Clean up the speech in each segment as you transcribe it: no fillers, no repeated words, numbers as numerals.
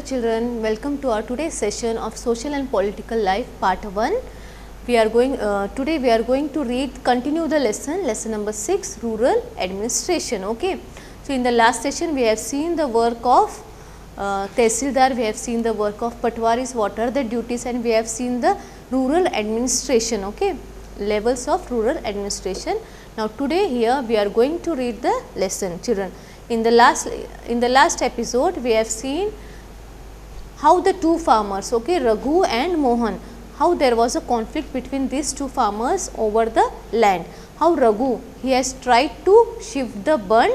children, welcome to our today's session of Social and Political Life part 1. We are going today we are going to continue the lesson number 6, rural administration. Okay. So in the last session we have seen the work of Tehsildar, we have seen the work of Patwaris, what are the duties, and we have seen the rural administration, okay, levels of rural administration. Now today here we are going to read the lesson, children. In the last episode we have seen how the two farmers, okay, Raghu and Mohan, how there was a conflict between these two farmers over the land. How Raghu, he has tried to shift the burn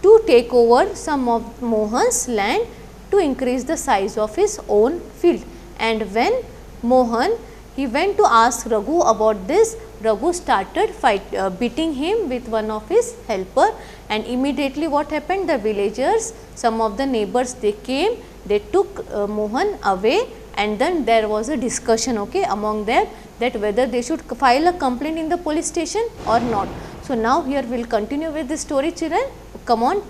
to take over some of Mohan's land to increase the size of his own field. And when Mohan, he went to ask Raghu about this, Raghu started beating him with one of his helper, and immediately what happened, the villagers, some of the neighbors, they came, they took Mohan away, and then there was a discussion, okay, among them that whether they should file a complaint in the police station or not. So now here we will continue with the story, children. Come on,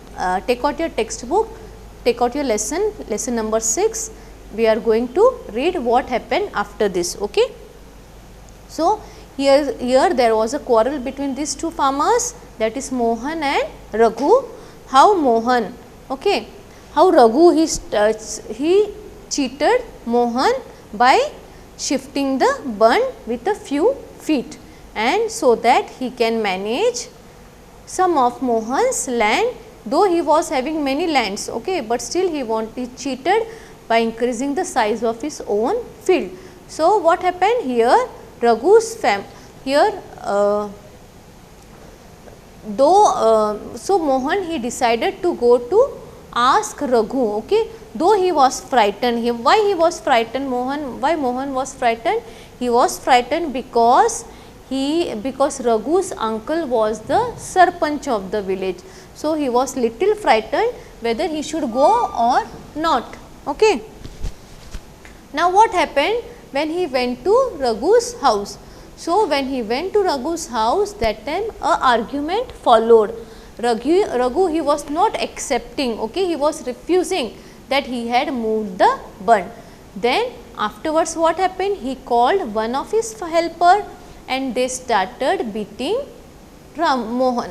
take out your textbook, take out your lesson number 6. We are going to read what happened after this, okay. So here there was a quarrel between these two farmers, that is Mohan and Raghu. How Mohan, okay, how Raghu he cheated Mohan by shifting the burn with a few feet, and so that he can manage some of Mohan's land, though he was having many lands, okay, but still he cheated by increasing the size of his own field. So what happened here, Raghu's so Mohan, he decided to go to ask Raghu, okay, though he was frightened. Why he was frightened, why Mohan was frightened? He was frightened because Raghu's uncle was the Sarpanch of the village. So he was little frightened whether he should go or not, okay. Now what happened when he went to Raghu's house? So when he went to Raghu's house, that time a argument followed. Raghu, he was not accepting, okay, he was refusing that he had moved the burn. Then afterwards what happened, he called one of his helper and they started beating Mohan.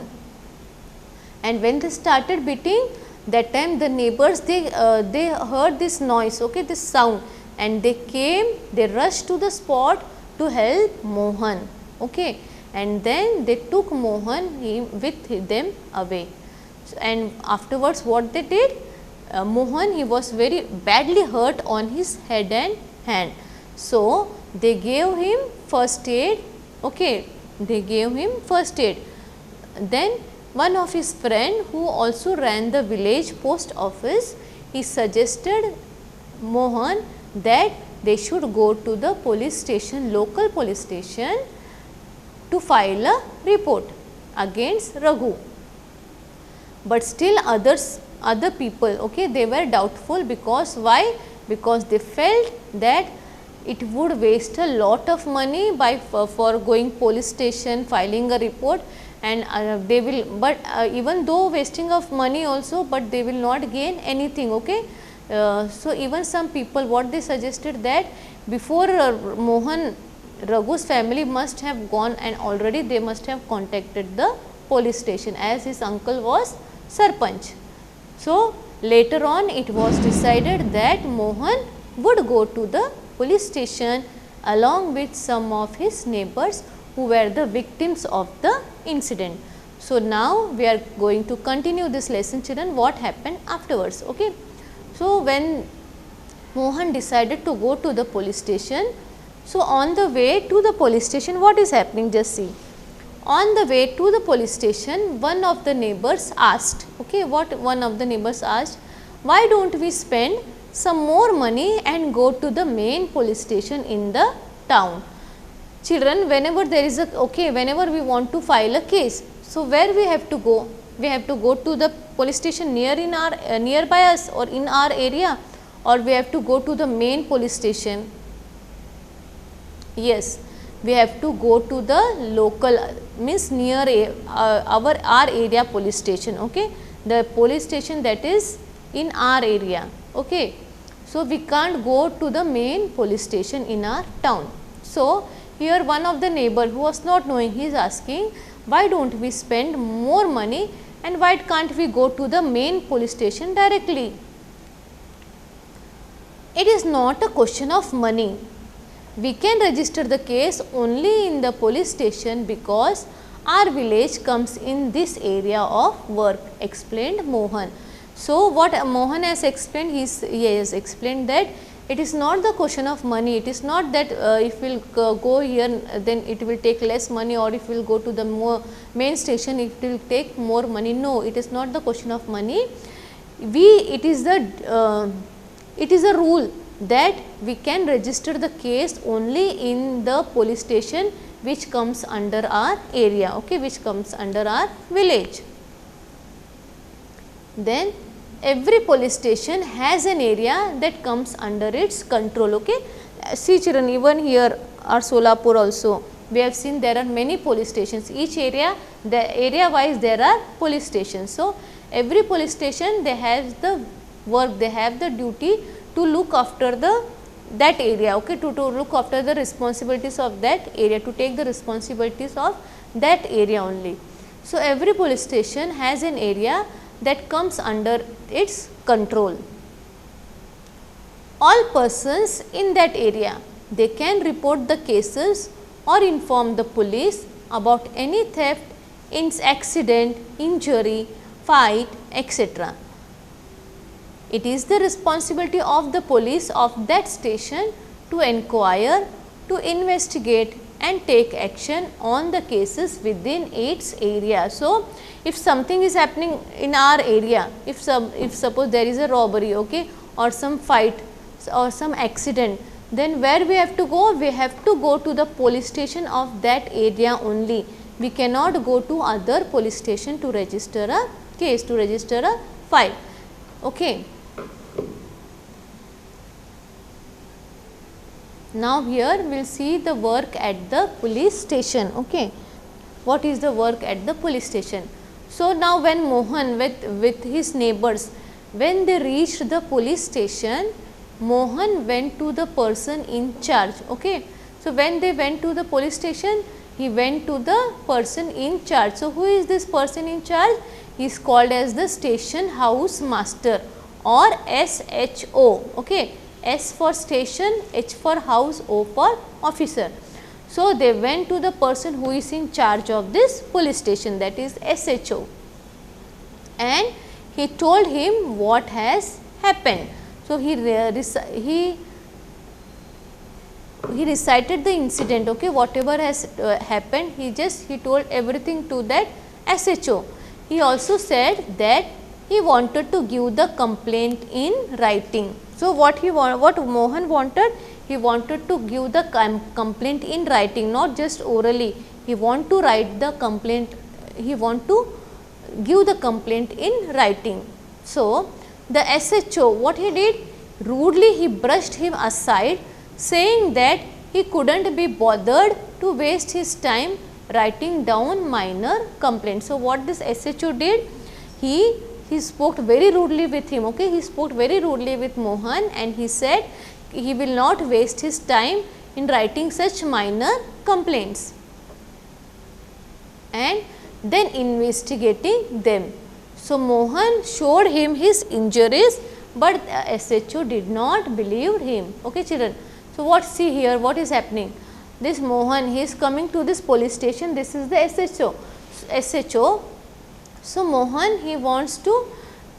And when they started beating, that time the neighbors, they heard this noise, okay, this sound, and they came, they rushed to the spot to help Mohan, okay, and then they took Mohan with them away. And afterwards what they did, Mohan, he was very badly hurt on his head and hand. So they gave him first aid, okay, they gave him first aid. Then one of his friend who also ran the village post office, he suggested Mohan that they should go to the police station, local police station, to file a report against Raghu. But still other people, okay, they were doubtful, because why? Because they felt that it would waste a lot of money for going police station, filing a report, and they will, but even though wasting of money also, but they will not gain anything, okay. So even some people, what they suggested, that before Mohan, Raghu's family must have gone and already they must have contacted the police station, as his uncle was Sarpanch. So later on it was decided that Mohan would go to the police station along with some of his neighbors who were the victims of the incident. So now we are going to continue this lesson, children, what happened afterwards, okay. So when Mohan decided to go to the police station, so on the way to the police station, what is happening, just see. On the way to the police station, one of the neighbors asked, okay, what one of the neighbors asked, why don't we spend some more money and go to the main police station in the town? Children, whenever there is whenever we want to file a case, so where we have to go? We have to go to the police station nearby us or in our area, or we have to go to the main police station? Yes, we have to go to the local, means near our area police station, okay, the police station that is in our area, okay. So we can't go to the main police station in our town. So here one of the neighbor who was not knowing, he is asking, why don't we spend more money and why can't we go to the main police station directly? It is not a question of money. We can register the case only in the police station because our village comes in this area of work, explained Mohan. So what Mohan has explained, he has explained that it is not the question of money. It is not that if we will go here then it will take less money, or if we will go to the main station it will take more money. No, it is not the question of money. It is a rule that we can register the case only in the police station which comes under our area, okay, which comes under our village. Then every police station has an area that comes under its control, okay. See children, even here our Solapur also, we have seen there are many police stations. Each area, the area wise there are police stations. So every police station, they have the work, they have the duty to look after that area, okay, to look after the responsibilities of that area, to take the responsibilities of that area only. So every police station has an area that comes under its control. All persons in that area, they can report the cases or inform the police about any theft, accident, injury, fight, etc. It is the responsibility of the police of that station to inquire, to investigate and take action on the cases within its area. So if something is happening in our area, if suppose there is a robbery, okay, or some fight or some accident, then where we have to go? We have to go to the police station of that area only. We cannot go to other police station to register a case, to register a file, okay. Now here we will see the work at the police station, okay. What is the work at the police station? So now when Mohan with his neighbors, when they reached the police station, Mohan went to the person in charge, okay. So when they went to the police station, he went to the person in charge. So who is this person in charge? He is called as the station house master or SHO, okay. S for station, H for house, O for officer. So they went to the person who is in charge of this police station, that is SHO, and he told him what has happened. So he recited the incident, okay, whatever has happened, he told everything to that SHO. He also said that he wanted to give the complaint in writing. So what Mohan wanted, he wanted to give the complaint in writing, not just orally. He want to write the complaint, he want to give the complaint in writing. So the SHO, what he did? Rudely he brushed him aside, saying that he couldn't be bothered to waste his time writing down minor complaints. So what this SHO did? He spoke very rudely with him, okay. He spoke very rudely with Mohan, and he said he will not waste his time in writing such minor complaints and then investigating them. So Mohan showed him his injuries, but SHO did not believe him, okay children. So see here what is happening. This Mohan, he is coming to this police station, this is the SHO. So Mohan, he wants to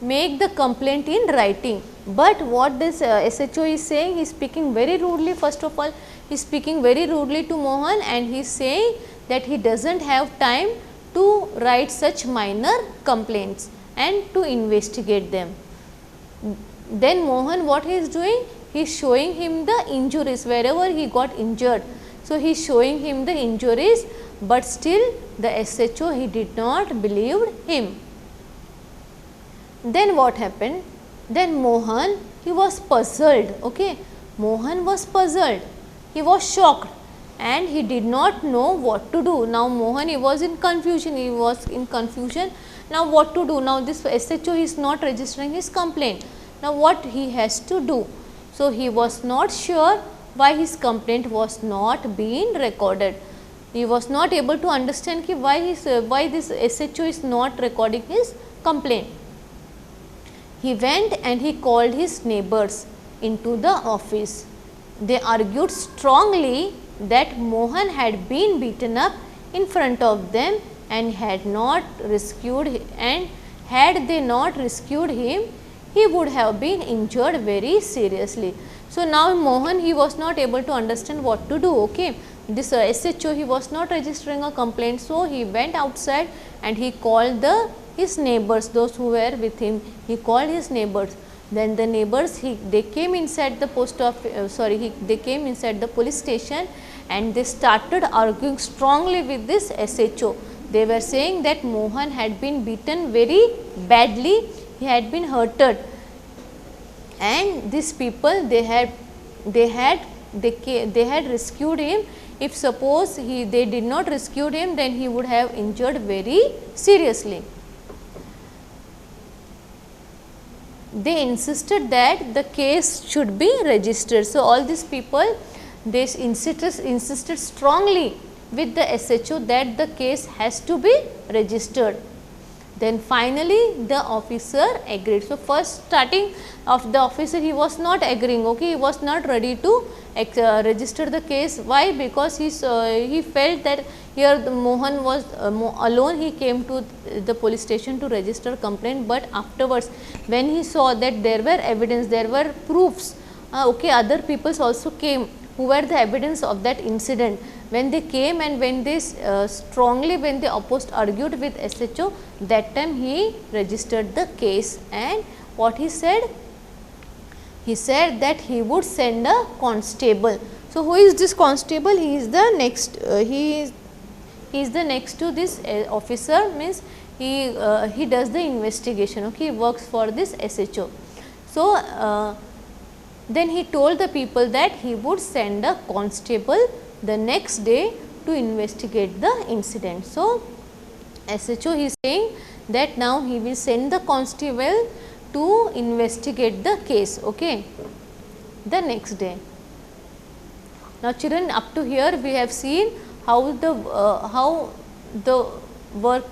make the complaint in writing, but what this SHO is saying, he is speaking very rudely. First of all, he is speaking very rudely to Mohan, and he is saying that he does not have time to write such minor complaints and to investigate them. Then Mohan, what he is doing? He is showing him the injuries wherever he got injured. So he is showing him the injuries, but still the SHO, he did not believe him. Then what happened? Then Mohan, he was puzzled, okay. Mohan was puzzled, he was shocked, and he did not know what to do. Now Mohan, he was in confusion, now what to do? Now this SHO is not registering his complaint, now what he has to do? So, he was not sure why his complaint was not being recorded. He was not able to understand ki why this SHO is not recording his complaint. He went and he called his neighbors into the office. They argued strongly that Mohan had been beaten up in front of them and had they not rescued him, he would have been injured very seriously. So, now Mohan, he was not able to understand what to do. Okay. This SHO, he was not registering a complaint. So, he went outside and he called his neighbors, those who were with him, he called his neighbors. Then the neighbors, they came inside the they came inside the police station and they started arguing strongly with this SHO. They were saying that Mohan had been beaten very badly, he had been hurted, and these people they had rescued him. If suppose they did not rescue him, then he would have injured very seriously. They insisted that the case should be registered. So, all these people, they insisted strongly with the SHO that the case has to be registered. Then finally, the officer agreed. So, first starting of the officer, he was not agreeing, okay, he was not ready to register the case. Why? Because he felt that here the Mohan was alone, he came to the police station to register complaint, but afterwards when he saw that there were evidence, there were proofs, okay, other peoples also came who were the evidence of that incident. When they came and when they when they argued with SHO, that time he registered the case. And what he said? He said that he would send a constable. So, who is this constable? He is the next, he is the next to this officer, means he does the investigation, okay, he works for this SHO. So, then he told the people that he would send a constable the next day to investigate the incident. So, SHO is saying that now he will send the constable to investigate the case, okay, the next day. Now, children, up to here we have seen how the work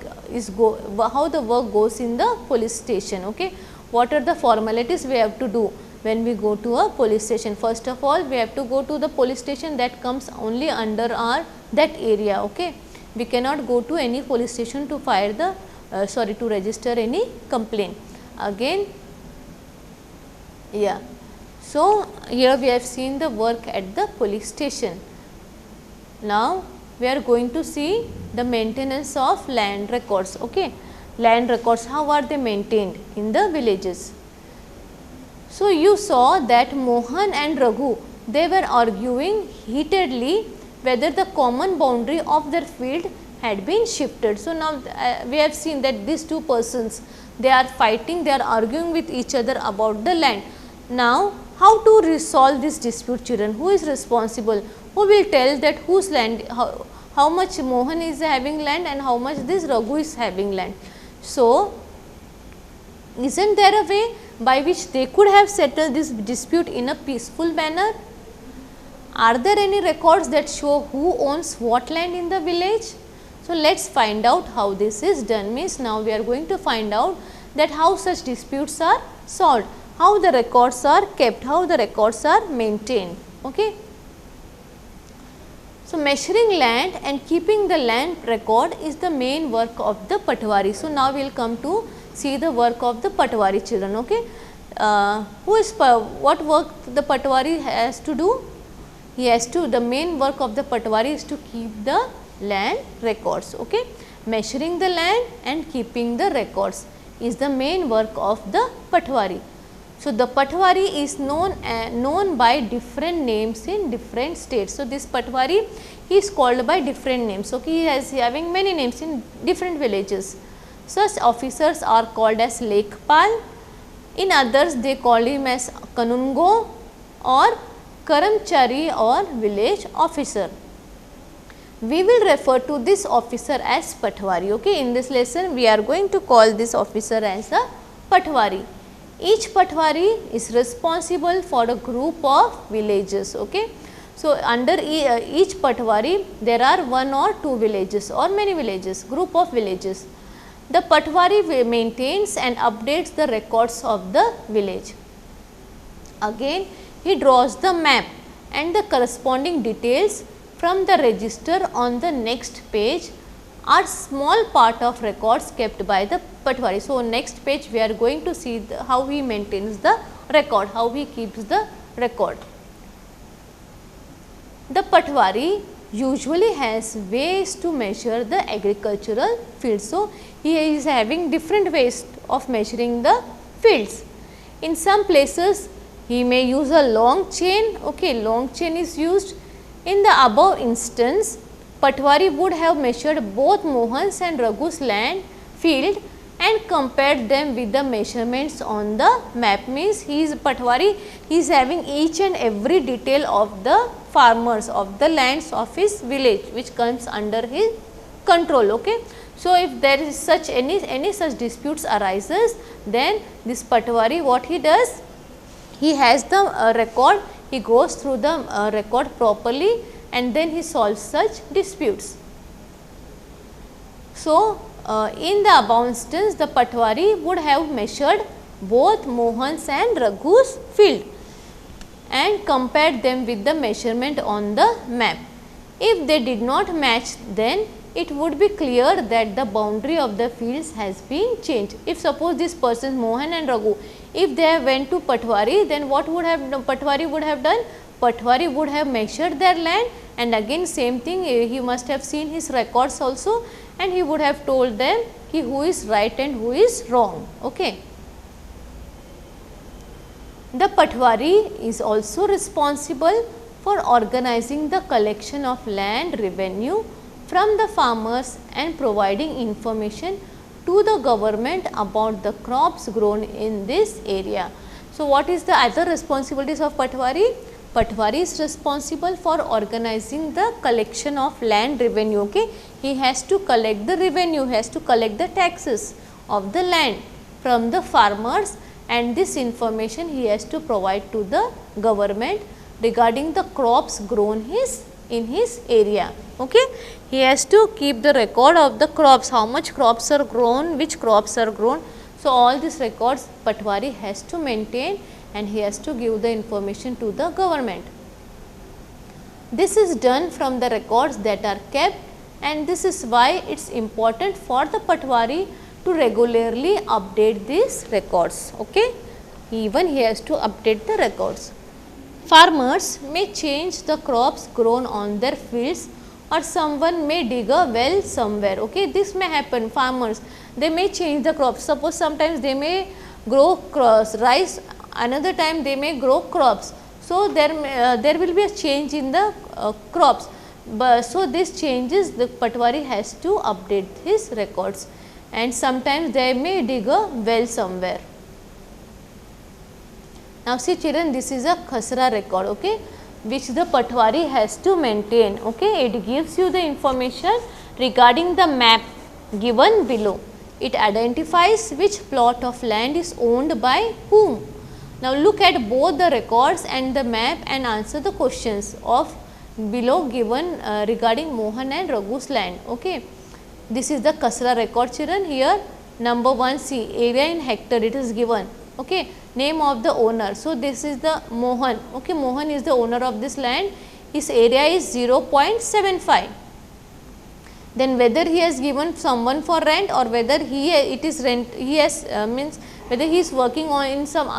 goes in the police station, okay. What are the formalities we have to do when we go to a police station? First of all, we have to go to the police station that comes only under that area, okay. We cannot go to any police station to file the to register any complaint. Again, yeah. So, here we have seen the work at the police station. Now, we are going to see the maintenance of land records, okay. Land records, how are they maintained in the villages? So, you saw that Mohan and Raghu, they were arguing heatedly whether the common boundary of their field had been shifted. So, now we have seen that these two persons, they are fighting, they are arguing with each other about the land. Now, how to resolve this dispute, children? Who is responsible? Who will tell that whose land, how much Mohan is having land and how much this Raghu is having land? So, isn't there a way by which they could have settled this dispute in a peaceful manner? Are there any records that show who owns what land in the village? So, let us find out how this is done. Means now we are going to find out that how such disputes are solved, how the records are kept, how the records are maintained, okay. So, measuring land and keeping the land record is the main work of the Patwari. So, now we will come to see the work of the Patwari, children, okay. What work the Patwari has to do? He has to, the main work of the Patwari is to keep the land records, okay. Measuring the land and keeping the records is the main work of the Patwari. So, the Patwari is known by different names in different states. So, this Patwari is called by different names, okay. He is having many names in different villages. Such officers are called as Lekpal, in others they call him as Kanungo or Karamchari or village officer. We will refer to this officer as Patwari, okay. In this lesson we are going to call this officer as a Patwari. each patwari is responsible for a group of villages. Okay. So, under each patwari there are one or two villages or many villages, group of villages. The patwari maintains and updates the records of the village. Again he draws the map and the corresponding details from the register on the next page are small part of records kept by the patwari. So, next page we are going to see how he maintains the record, how he keeps the record. The patwari usually has ways to measure the agricultural fields. So, he is having different ways of measuring the fields. In some places he may use a long chain, okay, long chain is used. In the above instance, patwari would have measured both Mohan's and Raghu's land field and compared them with the measurements on the map. Means he is patwari, he is having each and every detail of the farmers, of the lands of his village which comes under his control. Okay. So, if there is such any such disputes arises, then this patwari what he does, he has the record, he goes through the record properly and then he solves such disputes. So, in the above instance the patwari would have measured both Mohan's and Raghu's field and compared them with the measurement on the map. If they did not match, then it would be clear that the boundary of the fields has been changed. If suppose this person Mohan and Raghu, if they went to patwari, then what would have patwari would have done? Patwari would have measured their land and again same thing, he must have seen his records also and he would have told them ki who is right and who is wrong. Okay. The patwari is also responsible for organizing the collection of land revenue from the farmers and providing information to the government about the crops grown in this area. So, what is the other responsibilities of patwari? Patwari is responsible for organizing the collection of land revenue. Okay. He has to collect the revenue, has to collect the taxes of the land from the farmers and this information he has to provide to the government regarding the crops grown in his area. Okay. He has to keep the record of the crops, how much crops are grown, which crops are grown. So, all these records patwari has to maintain and he has to give the information to the government. This is done from the records that are kept and this is why it is important for the patwari to regularly update these records. Okay. Even he has to update the records. Farmers may change the crops grown on their fields or someone may dig a well somewhere. Okay. This may happen, farmers they may change the crops. Suppose sometimes they may grow rice, another time they may grow crops. So, there will be a change in the crops. So, this changes the patwari has to update his records and sometimes they may dig a well somewhere. Now, see children, this is a khasra record, okay, which the patwari has to maintain. Okay. It gives you the information regarding the map given below. It identifies which plot of land is owned by whom. Now, look at both the records and the map and answer the questions of below given regarding Mohan and Raghu's land. Okay. This is the khasra record children. Here number 1 see area in hectare it is given. Okay. Name of the owner. So, this is the Mohan. Okay. Mohan is the owner of this land. His area is 0.75. Then whether he has given someone for rent or whether it is rent, he has means whether he is working on some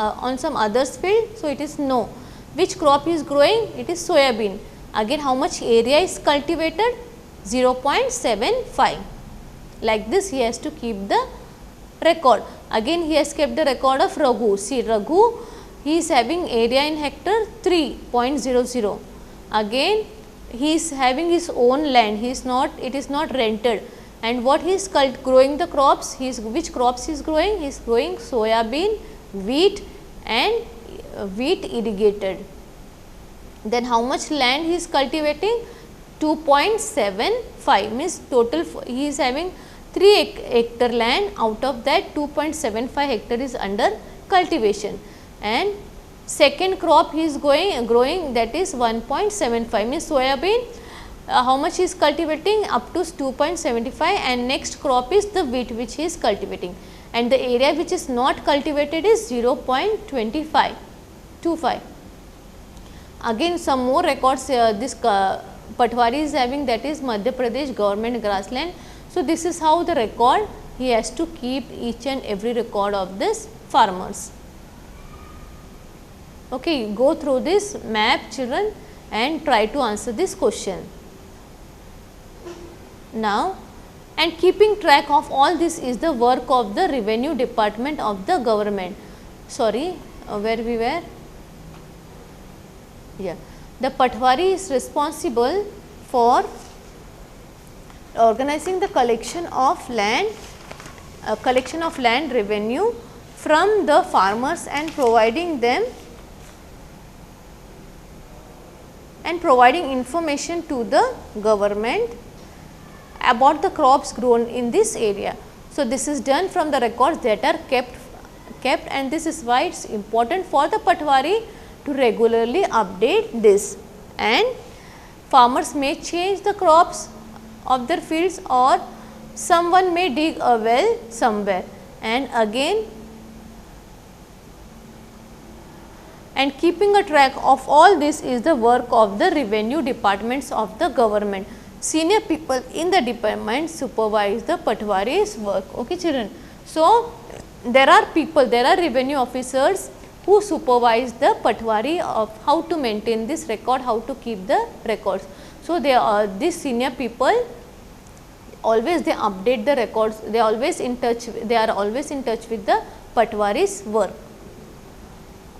others field. So, it is no. Which crop he is growing? It is soya bean. Again how much area is cultivated? 0.75. Like this he has to keep the record. Again he has kept the record of Raghu. See Raghu, he is having area in hectare 3.00. Again he is having his own land, he is not, it is not rented, and what he is growing the crops, which crops he is growing? He is growing soya bean, wheat and wheat irrigated. Then how much land he is cultivating? 2.75 means total he is having 3 hectare land, out of that 2.75 hectare is under cultivation, and second crop he is growing, that is 1.75, means soybean how much he is cultivating, up to 2.75, and next crop is the wheat which he is cultivating, and the area which is not cultivated is 0.25. Again some more records this Patwari is having, that is Madhya Pradesh government grassland. So, this is how the record he has to keep each and every record of this farmers. Okay, go through this map children and try to answer this question. Now, and keeping track of all this is the work of the revenue department of the government. Sorry, where we were? Yeah, the Patwari is responsible for organizing the collection of land revenue from the farmers and providing information to the government about the crops grown in this area. So, this is done from the records that are kept, and this is why it is important for the Patwari to regularly update this, and farmers may change the crops of their fields, or someone may dig a well somewhere, and again and keeping a track of all this is the work of the revenue departments of the government. Senior people in the department supervise the Patwari's work. Okay, children. So, there are revenue officers who supervise the Patwari of how to maintain this record, how to keep the records. So, these senior people always they update the records, they are always in touch with the Patwari's work.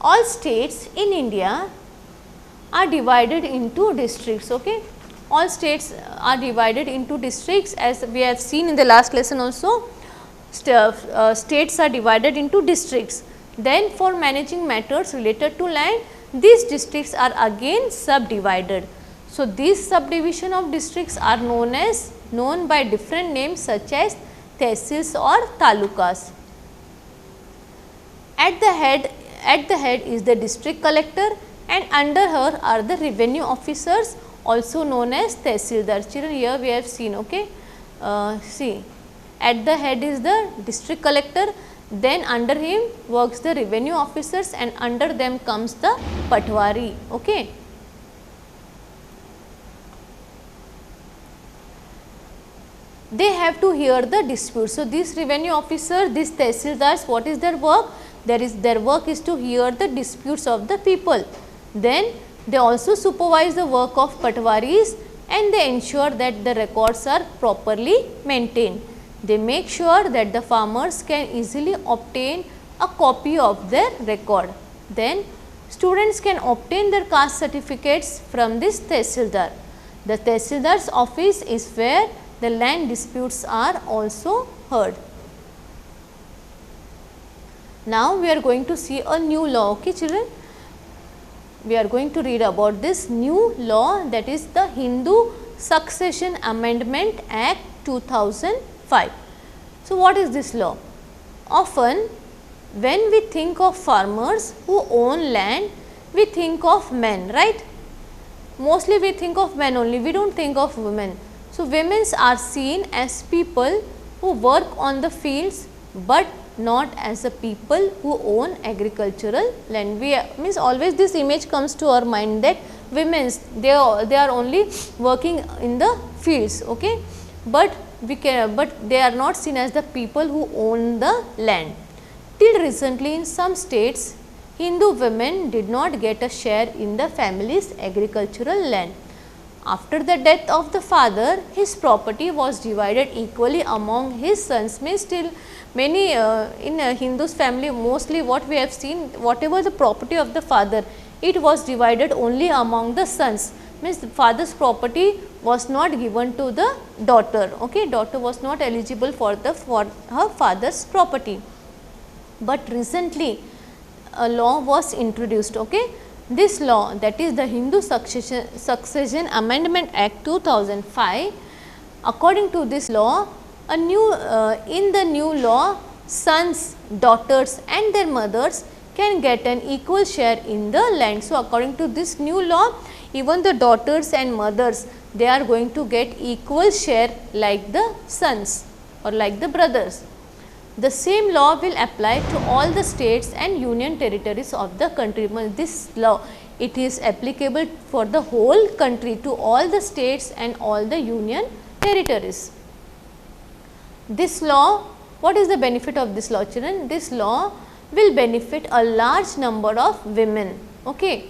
All states in India are divided into districts. Okay, all states are divided into districts, as we have seen in the last lesson also. States are divided into districts. Then for managing matters related to land, these districts are again subdivided. So, these subdivision of districts are known by different names such as tehsils or talukas. At the head is the district collector, and under her are the revenue officers, also known as tehsildar. Children, here we have seen. Okay, see, at the head is the district collector, then under him works the revenue officers, and under them comes the Patwari. Okay. They have to hear the dispute. So, these revenue officers, these tehsildars, what is their work? Their work is to hear the disputes of the people. Then they also supervise the work of Patwaris, and they ensure that the records are properly maintained. They make sure that the farmers can easily obtain a copy of their record. Then students can obtain their caste certificates from this tehsildar. The tehsildar's office is where the land disputes are also heard. Now, we are going to see a new law. Okay, children, we are going to read about this new law, that is the Hindu Succession Amendment Act 2005. So, what is this law? Often when we think of farmers who own land, we think of men, right? Mostly we think of men only, we do not think of women. So, women are seen as people who work on the fields, but not as a people who own agricultural land. We means always this image comes to our mind that women they are only working in the fields. Okay, but they are not seen as the people who own the land. Till recently, in some states, Hindu women did not get a share in the family's agricultural land. After the death of the father, his property was divided equally among his sons. Means still many in Hindu's family, mostly what we have seen, whatever the property of the father, it was divided only among the sons. Means the father's property was not given to the daughter. Okay, daughter was not eligible for her father's property. But recently a law was introduced. Okay, this law, that is the Hindu Succession Amendment Act 2005. According to this law, in the new law, sons, daughters and their mothers can get an equal share in the land. So, according to this new law, even the daughters and mothers, they are going to get equal share like the sons or like the brothers. The same law will apply to all the states and union territories of the country. This law, it is applicable for the whole country, to all the states and all the union territories. This law, what is the benefit of this law, children? This law will benefit a large number of women. Okay.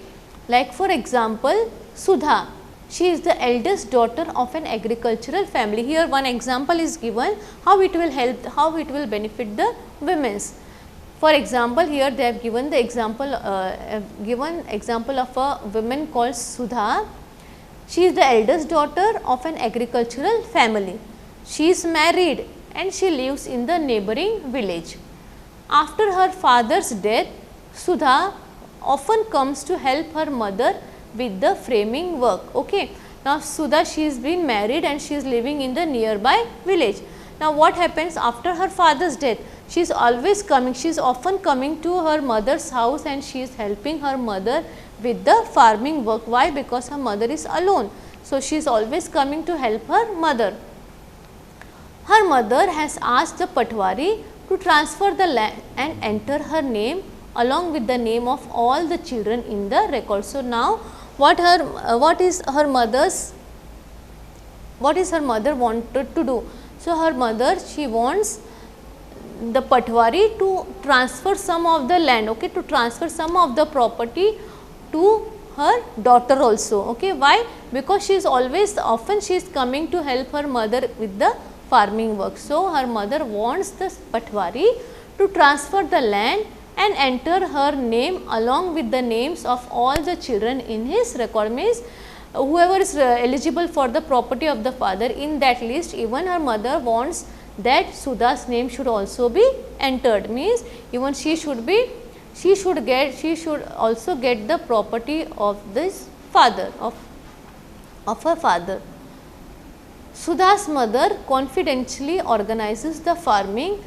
Like for example, Sudha, she is the eldest daughter of an agricultural family. Here one example is given how it will help, how it will benefit the women's. For example, here they have given the example, of a woman called Sudha. She is the eldest daughter of an agricultural family. She is married and she lives in the neighboring village. After her father's death, Sudha often comes to help her mother with the framing work. Okay. Now, Sudha, she is been married and she is living in the nearby village. Now, what happens after her father's death? She is always coming, she is often coming to her mother's house and she is helping her mother with the farming work. Why? Because her mother is alone. So, she is always coming to help her mother. Her mother has asked the Patwari to transfer the land and enter her name along with the name of all the children in the record. So, now what is her mother wanted to do? So, her mother, she wants the Patwari to transfer some of the land, okay, to transfer some of the property to her daughter also. Okay. Why? Because she is always, often she is coming to help her mother with the farming work. So, her mother wants the Patwari to transfer the land and enter her name along with the names of all the children in his record. Means whoever is eligible for the property of the father, in that list even her mother wants that Sudha's name should also be entered. Means even she should also get the property of this father, of her father. Sudha's mother confidentially organizes the farming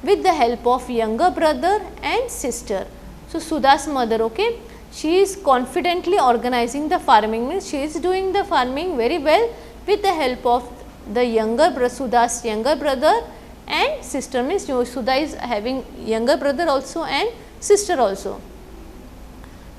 with the help of younger brother and sister. So, Sudha's mother, okay, she is confidently organizing the farming, means she is doing the farming very well with the help of the Sudha's younger brother and sister. Means Sudha is having younger brother also and sister also.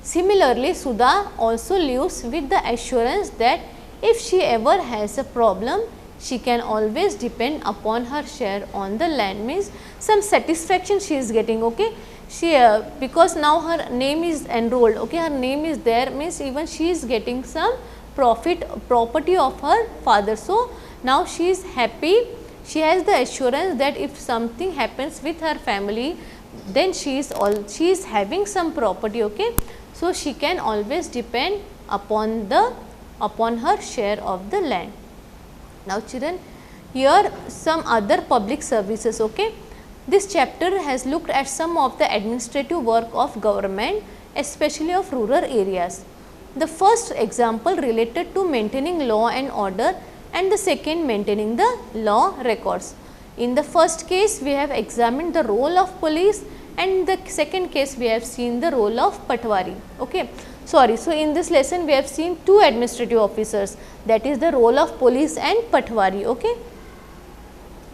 Similarly, Sudha also lives with the assurance that if she ever has a problem, she can always depend upon her share on the land. Means some satisfaction she is getting. Okay. She because now her name is enrolled, okay, her name is there, means even she is getting some property of her father. So, now she is happy, she has the assurance that if something happens with her family, then she is having some property. Okay. So, she can always depend upon her share of the land. Now, children, here some other public services. Okay. This chapter has looked at some of the administrative work of government, especially of rural areas. The first example related to maintaining law and order, and the second maintaining the law records. In the first case, we have examined the role of police, and in the second case we have seen the role of Patwari. Okay. So, in this lesson we have seen two administrative officers, that is the role of police and Patwari. Okay.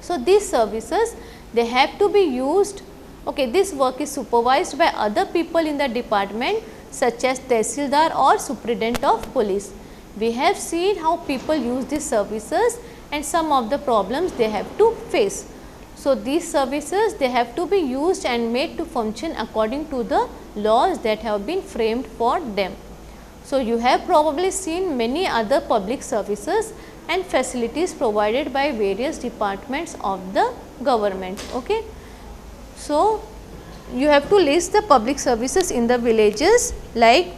So, these services, they have to be used. Okay, this work is supervised by other people in the department such as Tehsildar or Superintendent of Police. We have seen how people use these services and some of the problems they have to face. So, these services, they have to be used and made to function according to the laws that have been framed for them. So, you have probably seen many other public services and facilities provided by various departments of the government. Okay. So, you have to list the public services in the villages like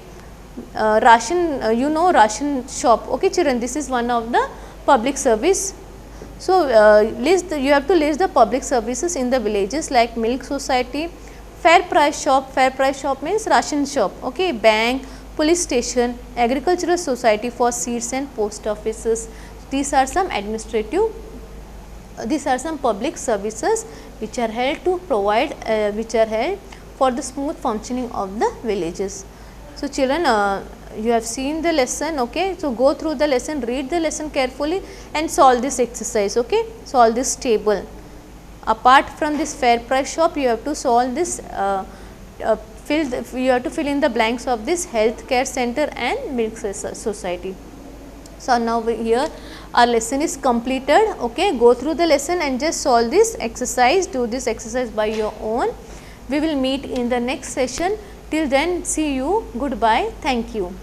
ration, ration shop. Okay, children, this is one of the public service. So, you have to list the public services in the villages like milk society, fair price shop means ration shop, okay, bank, police station, agricultural society for seeds and post offices. These are some administrative these are some public services which are held to provide which are held for the smooth functioning of the villages. So, children, you have seen the lesson, okay. So, go through the lesson, read the lesson carefully and solve this exercise, okay. Solve this table. Apart from this fair price shop, you have to solve this you have to fill in the blanks of this healthcare center and milk society. So, now here our lesson is completed, okay. Go through the lesson and just solve this exercise, do this exercise by your own. We will meet in the next session. Till then, see you, goodbye, thank you.